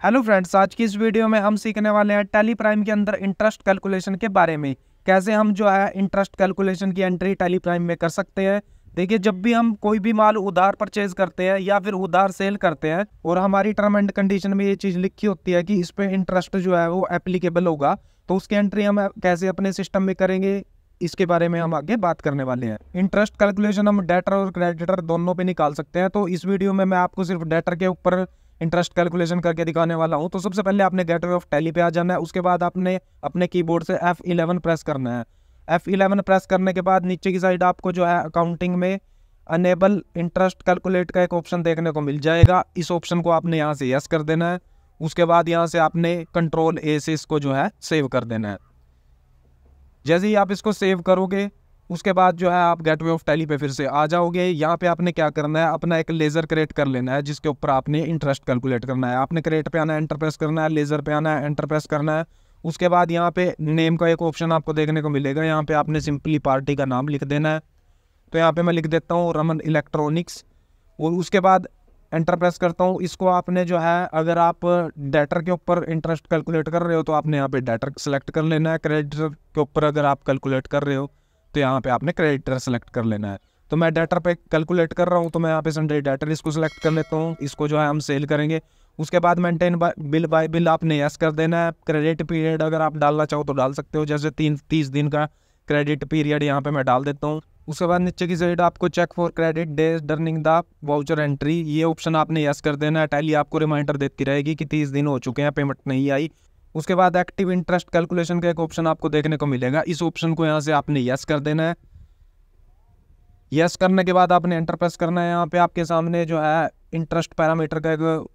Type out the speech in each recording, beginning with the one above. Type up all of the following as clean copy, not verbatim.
Hello friends, आज की इस वीडियो में हम सीखने वाले हैं टैली प्राइम के अंदर इंटरेस्ट कैलकुलेशन के बारे में। कैसे हम जो है इंटरेस्ट कैलकुलेशन की एंट्री टैली प्राइम में कर सकते हैं। देखिए, जब भी हम कोई भी माल उधार परचेज करते हैं या फिर उधार सेल करते हैं और हमारी टर्म एंड कंडीशन में ये चीज़ लिखी होती है कि इस पे इंटरेस्ट जो है वो एप्लीकेबल होगा, तो उसकी एंट्री हम कैसे अपने सिस्टम में करेंगे, इसके बारे में हम आगे बात करने वाले हैं। इंटरेस्ट कैलकुलेशन हम डेटर और क्रेडिटर दोनों पे निकाल सकते हैं, तो इस वीडियो में मैं आपको सिर्फ डेटर के ऊपर इंटरेस्ट कैलकुलेशन करके दिखाने वाला हूं। तो सबसे पहले आपने गेटवे ऑफ टैली पे आ जाना है। उसके बाद आपने अपने कीबोर्ड से F11 प्रेस करना है। F11 प्रेस करने के बाद नीचे की साइड आपको जो है अकाउंटिंग में अनेबल इंटरेस्ट कैलकुलेट का एक ऑप्शन देखने को मिल जाएगा। इस ऑप्शन को आपने यहाँ से यस कर देना है। उसके बाद यहाँ से आपने कंट्रोल A से इसको जो है सेव कर देना है। जैसे ही आप इसको सेव करोगे उसके बाद जो है आप गेटवे ऑफ टैली पे फिर से आ जाओगे। यहाँ पे आपने क्या करना है, अपना एक लेज़र क्रिएट कर लेना है जिसके ऊपर आपने इंटरेस्ट कैलकुलेट करना है। आपने क्रिएट पे आना है, एंटर प्रेस करना है, लेज़र पे आना है, एंटर प्रेस करना है। उसके बाद यहाँ पे नेम का एक ऑप्शन आपको देखने को मिलेगा। यहाँ पे आपने सिंपली पार्टी का नाम लिख देना है। तो यहाँ पे मैं लिख देता हूँ रमन इलेक्ट्रॉनिक्स, और उसके बाद एंटर प्रेस करता हूँ। इसको आपने जो है, अगर आप डेटर के ऊपर इंटरेस्ट कैलकुलेट कर रहे हो तो आपने यहाँ पे डेटर सेलेक्ट कर लेना है। क्रेडिटर के ऊपर अगर आप कैलकुलेट कर रहे हो तो यहाँ पे आपने क्रेडिटर सेलेक्ट कर लेना है। तो मैं डेटर पे कैलकुलेट कर रहा हूँ, तो मैं यहाँ पे सन्डे डेटर इसको सेलेक्ट कर लेता हूँ। इसको जो है हम सेल करेंगे। उसके बाद मेंटेन बिल बाय बिल आपने यस कर देना है। क्रेडिट पीरियड अगर आप डालना चाहो तो डाल सकते हो, जैसे 30 दिन का क्रेडिट पीरियड यहाँ पे मैं डाल देता हूँ। उसके बाद नीचे की साइड आपको check for credit days during the voucher entry, ये ऑप्शन आपने यस कर देना है। टैली आपको रिमाइंडर देती रहेगी कि 30 दिन हो चुके हैं, पेमेंट नहीं आई। उसके बाद एक्टिव इंटरेस्ट कैलकुलेशन का एक ऑप्शन आपको देखने को मिलेगा। इस ऑप्शन को यहाँ से आपने यस कर देना है। यस करने के बाद आपने एंटर प्रेस करना है। यहाँ पे आपके सामने जो है इंटरेस्ट पैरामीटर का एक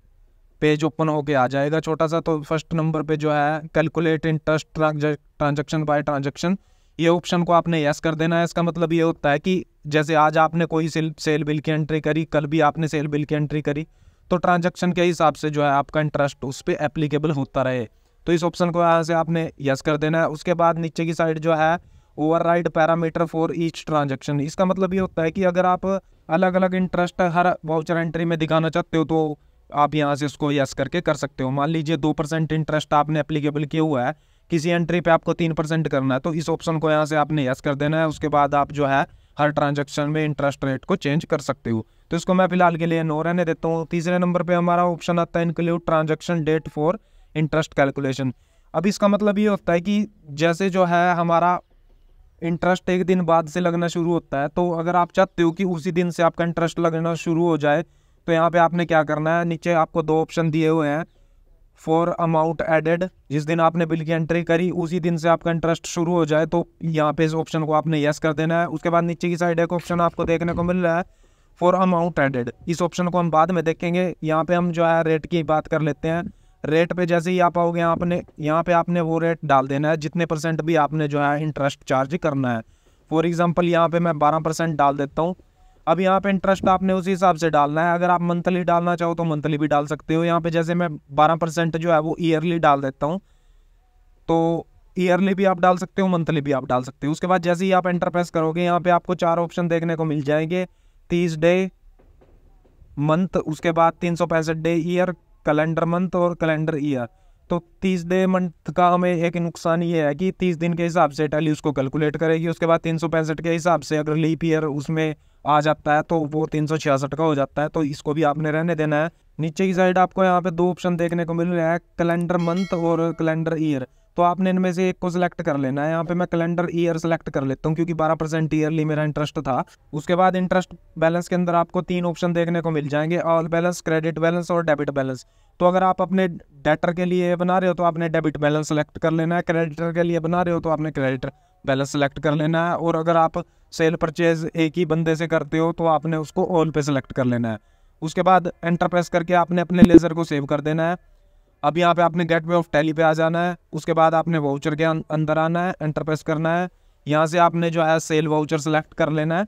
पेज ओपन होके आ जाएगा छोटा सा। तो फर्स्ट नंबर पे जो है calculate interest transaction bye transaction, ये ऑप्शन को आपने यस कर देना है। इसका मतलब ये होता है कि जैसे आज आपने कोई सेल बिल की एंट्री करी, कल भी आपने सेल बिल की एंट्री करी, तो ट्रांजैक्शन के हिसाब से जो है आपका इंटरेस्ट उस पर एप्लीकेबल होता रहे। तो इस ऑप्शन को यहाँ से आपने यस कर देना है। उसके बाद नीचे की साइड जो है override parameter for each transaction, इसका मतलब ये होता है कि अगर आप अलग अलग इंटरेस्ट हर वाउचर एंट्री में दिखाना चाहते हो तो आप यहाँ से उसको यस करके कर सकते हो। मान लीजिए 2% इंटरेस्ट आपने एप्लीकेबल किया हुआ है, किसी एंट्री पे आपको 3% करना है, तो इस ऑप्शन को यहाँ से आपने यस कर देना है। उसके बाद आप जो है हर ट्रांजैक्शन में इंटरेस्ट रेट को चेंज कर सकते हो। तो इसको मैं फिलहाल के लिए नो रहने देता हूँ। तीसरे नंबर पे हमारा ऑप्शन आता है include transaction date for interest calculation. अब इसका मतलब ये होता है कि जैसे जो है हमारा इंटरेस्ट एक दिन बाद से लगना शुरू होता है, तो अगर आप चाहते हो कि उसी दिन से आपका इंटरेस्ट लगना शुरू हो जाए तो यहाँ पे आपने क्या करना है, नीचे आपको 2 ऑप्शन दिए हुए हैं। फॉर अमाउंट एडेड, जिस दिन आपने बिल की एंट्री करी उसी दिन से आपका इंटरेस्ट शुरू हो जाए, तो यहाँ पे इस ऑप्शन को आपने यस कर देना है। उसके बाद नीचे की साइड एक ऑप्शन आपको देखने को मिल रहा है फॉर अमाउंट एडेड, इस ऑप्शन को हम बाद में देखेंगे। यहाँ पे हम जो है रेट की बात कर लेते हैं। रेट पे जैसे ही आप आओगे यहाँ पे आपने वो रेट डाल देना है जितने % भी आपने जो है इंटरेस्ट चार्ज करना है। फॉर एग्जाम्पल यहाँ पे मैं 12% डाल देता हूँ। अब यहाँ पे इंटरेस्ट आपने उसी हिसाब से डालना है। अगर आप मंथली डालना चाहो तो मंथली भी डाल सकते हो। यहाँ पे जैसे मैं 12% जो है वो ईयरली डाल देता हूँ, तो ईयरली भी आप डाल सकते हो, मंथली भी आप डाल सकते हो। उसके बाद जैसे ही आप एंटर प्रेस करोगे यहाँ पे आपको 4 ऑप्शन देखने को मिल जाएंगे। 30 डे मंथ, उसके बाद 365 डे ईयर, कैलेंडर मंथ और कैलेंडर ईयर। तो 30 डे मंथ का हमें एक नुकसान ये है कि 30 दिन के हिसाब से टैली उसको कैलकुलेट करेगी। उसके बाद 365 के हिसाब से अगर लीप ईयर उसमें आ जाता है तो वो 366 का हो जाता है, तो इसको भी आपने रहने देना है। नीचे की साइड आपको यहाँ पे 2 ऑप्शन देखने को मिल रहा है, कैलेंडर मंथ और कैलेंडर ईयर, तो आपने इनमें से एक को सिलेक्ट कर लेना है। यहाँ पे मैं कैलेंडर ईयर सेलेक्ट कर लेता हूँ क्योंकि 12% ईयरली मेरा इंटरेस्ट था। उसके बाद इंटरेस्ट बैलेंस के अंदर आपको 3 ऑप्शन देखने को मिल जाएंगे, ऑल बैलेंस, क्रेडिट बैलेंस और डेबिट बैलेंस। तो अगर आप अपने डेटर के लिए बना रहे हो तो आपने डेबिट बैलेंस सेलेक्ट कर लेना है, क्रेडिटर के लिए बना रहे हो तो आपने क्रेडिट बैलेंस सेलेक्ट कर लेना है, और अगर आप सेल परचेज एक ही बंदे से करते हो तो आपने उसको ऑल पे सेलेक्ट कर लेना है। उसके बाद एंटर प्रेस करके आपने अपने लेज़र को सेव कर देना है। अब यहाँ पे आपने गेटवे ऑफ टैली पे आ जाना है। उसके बाद आपने वाउचर के अंदर आना है, एंटर प्रेस करना है। यहाँ से आपने जो है सेल वाउचर सेलेक्ट कर लेना है।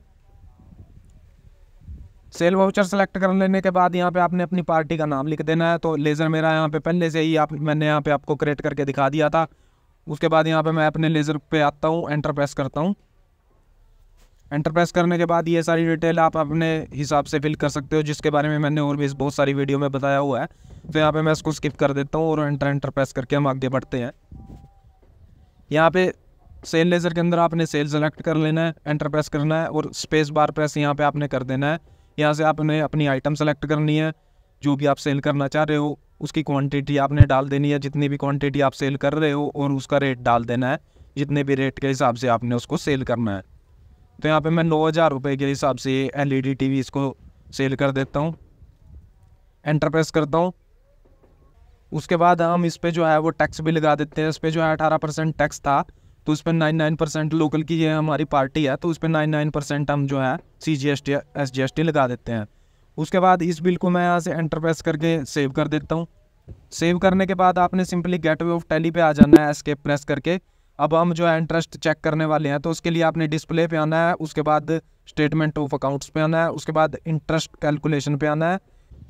सेल वाउचर सेलेक्ट कर लेने के बाद यहाँ पे आपने अपनी पार्टी का नाम लिख देना है। तो लेज़र मेरा यहाँ पे पहले से ही मैंने यहाँ पे आपको क्रिएट करके दिखा दिया था। उसके बाद यहाँ पे मैं अपने लेज़र पे आता हूँ, एंटर प्रेस करता हूँ। एंटर प्रेस करने के बाद ये सारी डिटेल आप अपने हिसाब से फिल कर सकते हो, जिसके बारे में मैंने और भी बहुत सारी वीडियो में बताया हुआ है। तो यहाँ पे मैं इसको स्किप कर देता हूँ और एंटर प्रेस करके हम आगे बढ़ते हैं। यहाँ पे सेल लेज़र के अंदर आपने सेल सेलेक्ट कर लेना है, एंटर प्रेस करना है और स्पेस बार प्रेस यहाँ पे आपने कर देना है। यहाँ से आपने अपनी आइटम सेलेक्ट करनी है, जो भी आप सेल करना चाह रहे हो उसकी क्वांटिटी आपने डाल देनी है, जितनी भी क्वांटिटी आप सेल कर रहे हो, और उसका रेट डाल देना है, जितने भी रेट के हिसाब से आपने उसको सेल करना है। तो यहाँ पे मैं 9,000 रुपये के हिसाब से LED TV इसको सेल कर देता हूँ, एंटर प्रेस करता हूँ। उसके बाद हम इस पर जो है वो टैक्स भी लगा देते हैं। इस पर जो है 18% टैक्स था, तो उस पर 99% लोकल की ये हमारी पार्टी है, तो उस पर 99% हम जो है CGST SGST लगा देते हैं। उसके बाद इस बिल को मैं यहाँ से एंटर प्रेस करके सेव कर देता हूँ। सेव करने के बाद आपने सिंपली गेटवे ऑफ टैली पे आ जाना है, एस्केप प्रेस करके। अब हम जो है इंटरेस्ट चेक करने वाले हैं, तो उसके लिए आपने डिस्प्ले पे आना है, उसके बाद स्टेटमेंट ऑफ अकाउंट्स पे आना है, उसके बाद इंटरेस्ट कैलकुलेशन पे आना है।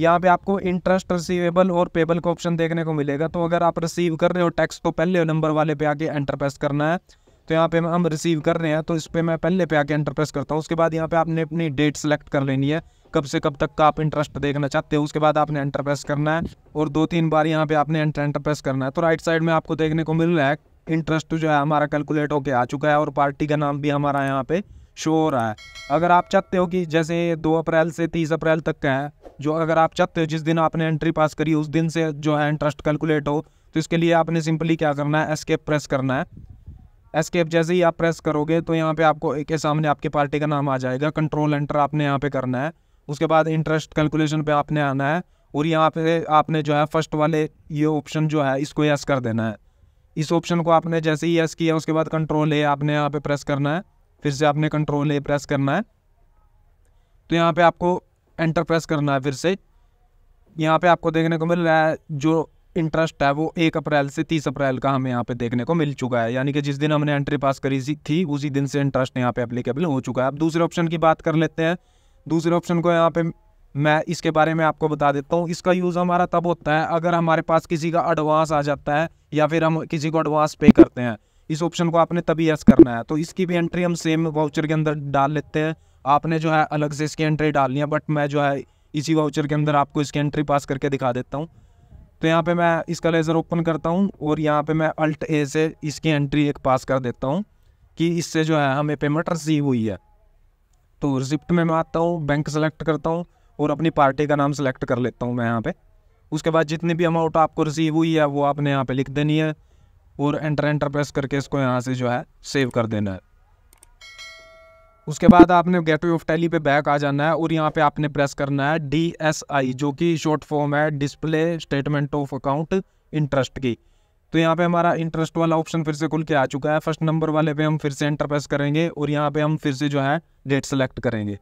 यहाँ पे आपको इंटरेस्ट रिसीवेबल और पेबल का ऑप्शन देखने को मिलेगा। तो अगर आप रिसीव कर रहे हो टैक्स तो पहले नंबर वाले पे आके एंटर प्रेस करना है। तो यहाँ पे हम रिसीव कर रहे हैं, तो इस पर मैं पहले पे आके एंटर प्रेस करता हूँ। उसके बाद यहाँ पे आपने अपनी डेट सेलेक्ट कर लेनी है, कब से कब तक का आप इंटरेस्ट देखना चाहते हो। उसके बाद आपने एंटर प्रेस करना है और 2-3 बार यहाँ पे आपने एंटर प्रेस करना है। तो राइट साइड में आपको देखने को मिल रहा है इंटरेस्ट जो है हमारा कैलकुलेट होके आ चुका है और पार्टी का नाम भी हमारा यहाँ पे शो हो रहा है। अगर आप चाहते हो कि जैसे 2 अप्रैल से 30 अप्रैल तक का है, जो अगर आप चाहते हो जिस दिन आपने एंट्री पास करी उस दिन से जो है इंटरेस्ट कैलकुलेट हो, तो इसके लिए आपने सिंपली क्या करना है, एस्केप प्रेस करना है। एस्केप जैसे ही आप प्रेस करोगे तो यहाँ पे आपको एक सामने आपके पार्टी का नाम आ जाएगा, कंट्रोल एंटर आपने यहाँ पे करना है। उसके बाद इंटरेस्ट कैलकुलेशन पे आपने आना है और यहाँ पे आपने जो है फर्स्ट वाले ये ऑप्शन जो है इसको यस कर देना है। इस ऑप्शन को आपने जैसे ही यस किया उसके बाद कंट्रोल ए आपने यहाँ पे प्रेस करना है, फिर से आपने कंट्रोल ए प्रेस करना है। तो यहाँ पे आपको एंटर प्रेस करना है फिर से। यहाँ पे आपको देखने को मिल रहा है जो इंटरेस्ट है वो 1 अप्रैल से 30 अप्रैल का हमें यहाँ पे देखने को मिल चुका है, यानी कि जिस दिन हमने एंट्री पास करी थी उसी दिन से इंटरेस्ट यहाँ पे एप्लीकेबल हो चुका है। अब दूसरे ऑप्शन की बात कर लेते हैं। दूसरे ऑप्शन को यहाँ पे मैं इसके बारे में आपको बता देता हूँ। इसका यूज़ हमारा तब होता है अगर हमारे पास किसी का एडवांस आ जाता है या फिर हम किसी को एडवांस पे करते हैं। इस ऑप्शन को आपने तभी यस करना है। तो इसकी भी एंट्री हम सेम वाउचर के अंदर डाल लेते हैं। आपने जो है अलग से इसकी एंट्री डालनी है, बट मैं जो है इसी वाउचर के अंदर आपको इसकी एंट्री पास करके दिखा देता हूँ। तो यहाँ पे मैं इसका लेज़र ओपन करता हूँ और यहाँ पे मैं अल्ट ए से इसकी एंट्री एक पास कर देता हूँ कि इससे जो है हमें पेमेंट रिसीव हुई है। तो रिसिप्ट में मैं आता हूँ, बैंक सेलेक्ट करता हूँ और अपनी पार्टी का नाम सेलेक्ट कर लेता हूँ मैं यहाँ पे। उसके बाद जितनी भी अमाउंट आपको रिसीव हुई है वो आपने यहाँ पे लिख देनी है और एंटर प्रेस करके इसको यहाँ से जो है सेव कर देना है। उसके बाद आपने गेटवे ऑफ टैली पे बैक आ जाना है और यहाँ पे आपने प्रेस करना है DSI, जो कि शॉर्ट फॉर्म है display statement of account interest की। तो यहाँ पे हमारा इंटरेस्ट वाला ऑप्शन फिर से खुल के आ चुका है। फर्स्ट नंबर वाले पे हम फिर से एंटर प्रेस करेंगे और यहाँ पे हम फिर से जो है डेट सेलेक्ट करेंगे।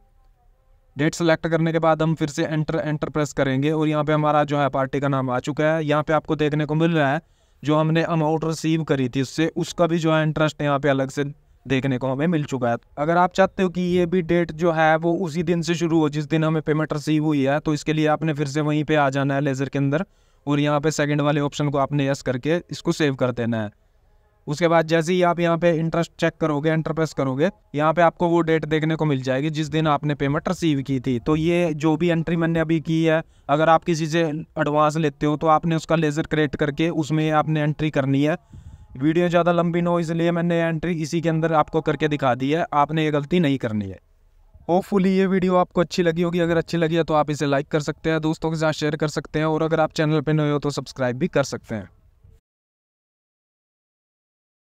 डेट सेलेक्ट करने के बाद हम फिर से एंटर प्रेस करेंगे और यहाँ पे हमारा जो है पार्टी का नाम आ चुका है। यहाँ पे आपको देखने को मिल रहा है जो हमने अमाउंट रिसीव करी थी उससे उसका भी जो है इंटरेस्ट यहाँ पे अलग से देखने को हमें मिल चुका है। अगर आप चाहते हो कि ये भी डेट जो है वो उसी दिन से शुरू हो जिस दिन हमें पेमेंट रिसीव हुई है, तो इसके लिए आपने फिर से वहीं पे आ जाना है लेज़र के अंदर और यहाँ पे सेकंड वाले ऑप्शन को आपने यस करके इसको सेव कर देना है। उसके बाद जैसे ही आप यहाँ पे इंटरेस्ट चेक करोगे, एंटर प्रेस करोगे, यहाँ पे आपको वो डेट देखने को मिल जाएगी जिस दिन आपने पेमेंट रिसीव की थी। तो ये जो भी एंट्री मैंने अभी की है, अगर आप किसी से एडवांस लेते हो तो आपने उसका लेज़र क्रिएट करके उसमें आपने एंट्री करनी है। वीडियो ज़्यादा लंबी ना हो इसलिए मैंने एंट्री इसी के अंदर आपको करके दिखा दी है, आपने ये गलती नहीं करनी है। होपफुली ये वीडियो आपको अच्छी लगी होगी। अगर अच्छी लगी है तो आप इसे लाइक कर सकते हैं, दोस्तों के साथ शेयर कर सकते हैं और अगर आप चैनल पर नए हो तो सब्सक्राइब भी कर सकते हैं।